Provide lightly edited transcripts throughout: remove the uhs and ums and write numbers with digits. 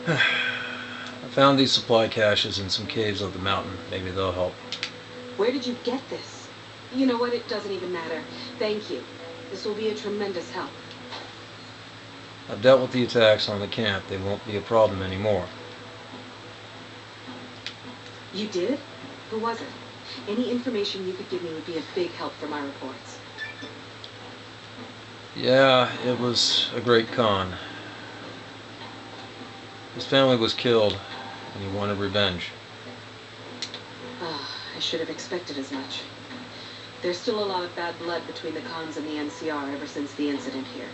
I found these supply caches in some caves of the mountain. Maybe they'll help. Where did you get this? You know what? It doesn't even matter. Thank you. This will be a tremendous help. I've dealt with the attacks on the camp. They won't be a problem anymore. You did? Who was it? Any information you could give me would be a big help for my reports. Yeah, it was a great con. His family was killed, and he wanted revenge. Ah, I should have expected as much. There's still a lot of bad blood between the cons and the NCR ever since the incident here.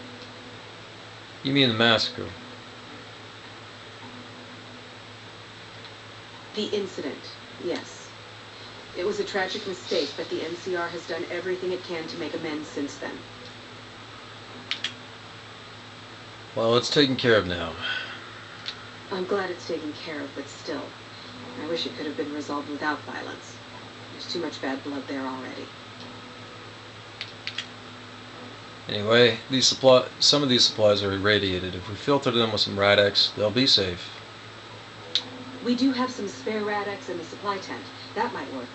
You mean the massacre? The incident, yes. It was a tragic mistake, but the NCR has done everything it can to make amends since then. Well, it's taken care of now. I'm glad it's taken care of, but still, I wish it could have been resolved without violence. There's too much bad blood there already. Anyway, some of these supplies are irradiated. If we filter them with some Rad-X, they'll be safe. We do have some spare Rad-X in the supply tent. That might work.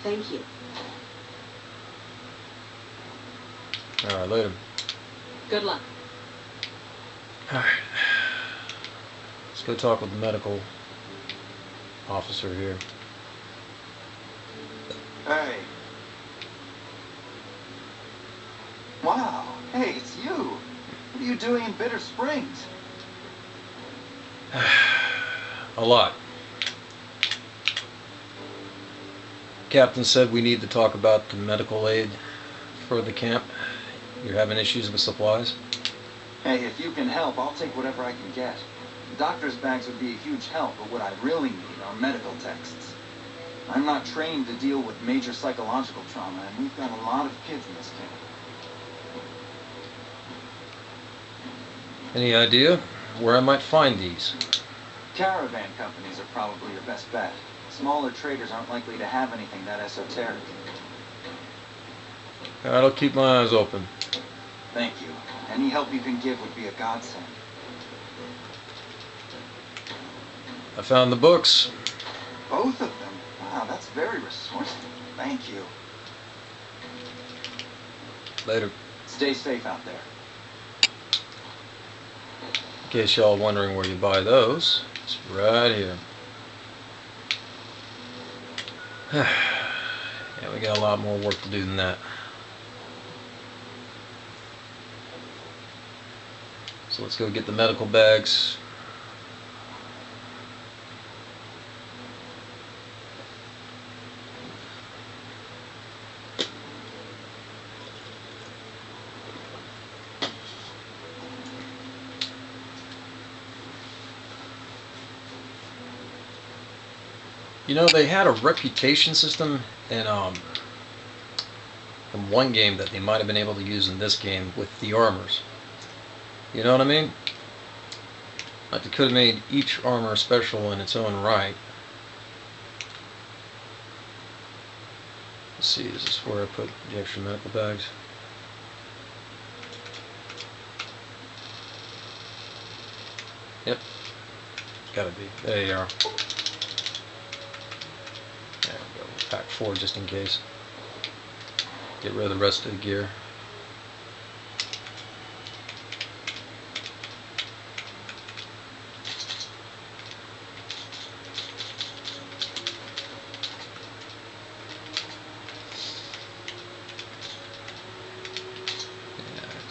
Thank you. Alright, later. Good luck. Alright. Let's go talk with the medical officer here. Hey. Wow. Hey, it's you. What are you doing in Bitter Springs? A lot. Captain said we need to talk about the medical aid for the camp. You're having issues with supplies? Hey, if you can help, I'll take whatever I can get. Doctor's bags would be a huge help, but what I really need are medical texts. I'm not trained to deal with major psychological trauma, and we've got a lot of kids in this camp. Any idea where I might find these? Caravan companies are probably your best bet. Smaller traders aren't likely to have anything that esoteric. I'll keep my eyes open. Thank you. Any help you can give would be a godsend. I found the books. Both of them? Wow, that's very resourceful. Thank you. Later. Stay safe out there. In case y'all wondering where you buy those, it's right here. Yeah, we got a lot more work to do than that. So let's go get the medical bags. You know, they had a reputation system in one game that they might have been able to use in this game with the armors. You know what I mean? Like they could have made each armor special in its own right. Let's see, is this where I put the extra medical bags? Yep. Gotta be. There you are. There we go. Pack 4 just in case. Get rid of the rest of the gear.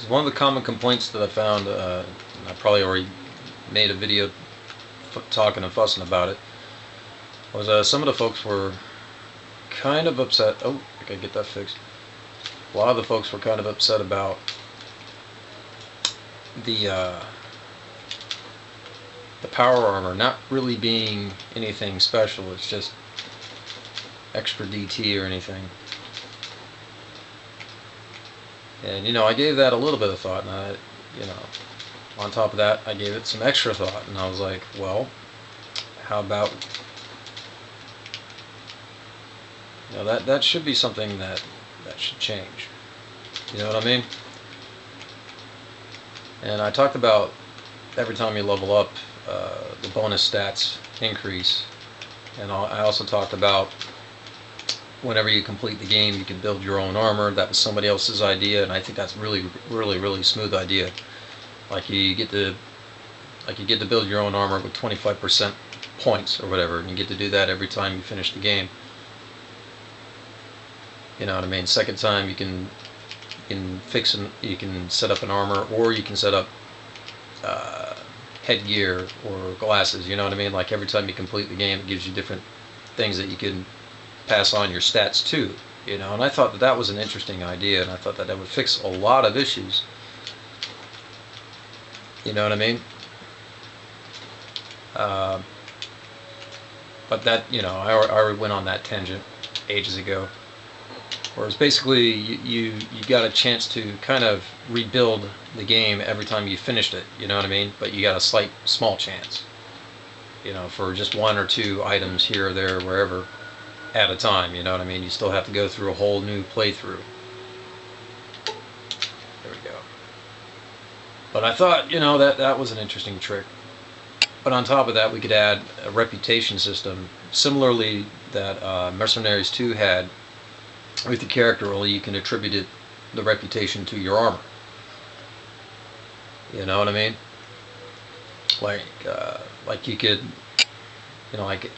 One of the common complaints that I found, I probably already made a video talking and fussing about it, was some of the folks were kind of upset. Oh, I gotta get that fixed. A lot of the folks were kind of upset about the power armor not really being anything special. It's just extra DT or anything. And, you know, I gave that a little bit of thought, and I, you know, on top of that, I gave it some extra thought, and I was like, well, how about, you know, that should be something that should change. You know what I mean? And I talked about every time you level up, the bonus stats increase. And I also talked about whenever you complete the game, you can build your own armor. That was somebody else's idea, and I think that's really smooth idea. Like you get to build your own armor with 25% points or whatever, and you get to do that every time you finish the game. You know what I mean? Second time you can you can set up an armor, or you can set up headgear or glasses. You know what I mean? Like every time you complete the game, it gives you different things that you can pass on your stats to. You know, and I thought that was an interesting idea, and I thought that would fix a lot of issues. You know what I mean? But that, you know, I already went on that tangent ages ago. Whereas basically you got a chance to kind of rebuild the game every time you finished it, you know what I mean? But you got a small chance, you know, for just one or two items here or there, wherever, at a time, you know what I mean? You still have to go through a whole new playthrough. There we go. But I thought, you know, that was an interesting trick. But on top of that, we could add a reputation system, similarly that Mercenaries 2 had. With the character role, you can attribute the reputation to your armor. You know what I mean? Like you could, you know, like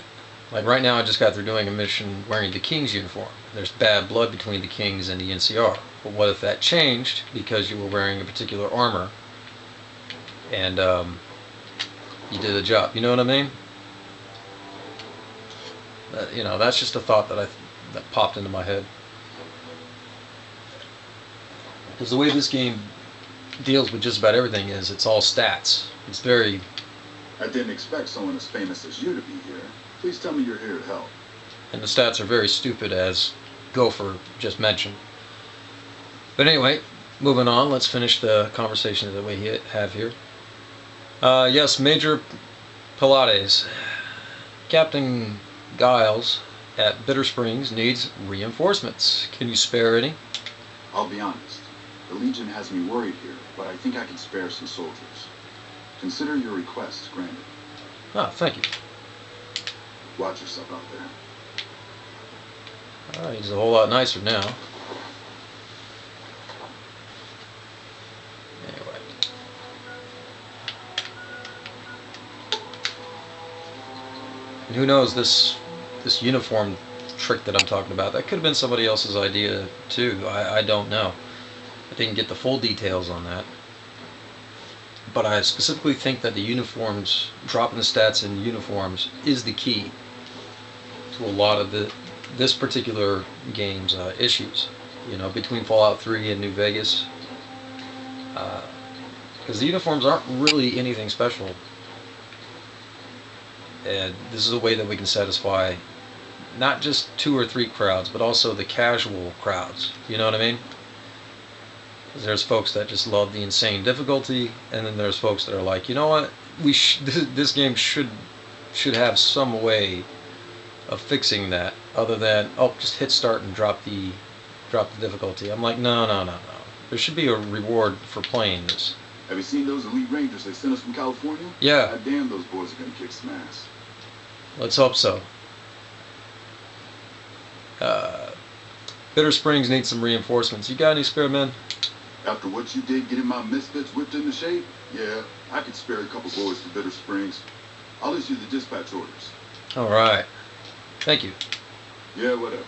right now I just got through doing a mission wearing the King's uniform. There's bad blood between the Kings and the NCR. But what if that changed because you were wearing a particular armor and you did the job? You know what I mean? You know, that's just a thought that popped into my head. Because the way this game deals with just about everything is it's all stats. It's very... I didn't expect someone as famous as you to be here. Please tell me you're here to help. And the stats are very stupid, as Gopher just mentioned. But anyway, moving on, let's finish the conversation that we have here. Yes, Major Pilates. Captain Giles at Bitter Springs needs reinforcements. Can you spare any? I'll be honest. The Legion has me worried here, but I think I can spare some soldiers. Consider your request granted. Ah, thank you. Watch yourself out there. He's a whole lot nicer now. Anyway. And who knows, this uniform trick that I'm talking about, that could have been somebody else's idea too. I don't know. I didn't get the full details on that. But I specifically think that the uniforms, dropping the stats in uniforms, is the key to a lot of this particular game's issues. You know, between Fallout 3 and New Vegas. Because the uniforms aren't really anything special. And this is a way that we can satisfy not just 2 or 3 crowds, but also the casual crowds. You know what I mean? There's folks that just love the insane difficulty, and then there's folks that are like, you know what, this game should have some way of fixing that, other than, oh, just hit start and drop the difficulty. I'm like, no. There should be a reward for playing this. Have you seen those elite rangers they sent us from California? Yeah. God damn, those boys are gonna kick some ass. Let's hope so. Bitter Springs needs some reinforcements. You got any spare men? After what you did getting my misfits whipped into shape, yeah, I could spare a couple boys for Bitter Springs. I'll issue the dispatch orders. All right. Thank you. Yeah, whatever.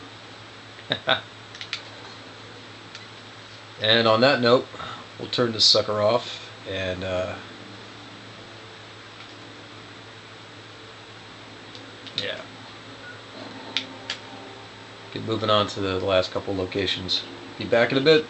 And on that note, we'll turn this sucker off and yeah. Get moving on to the last couple locations. Be back in a bit.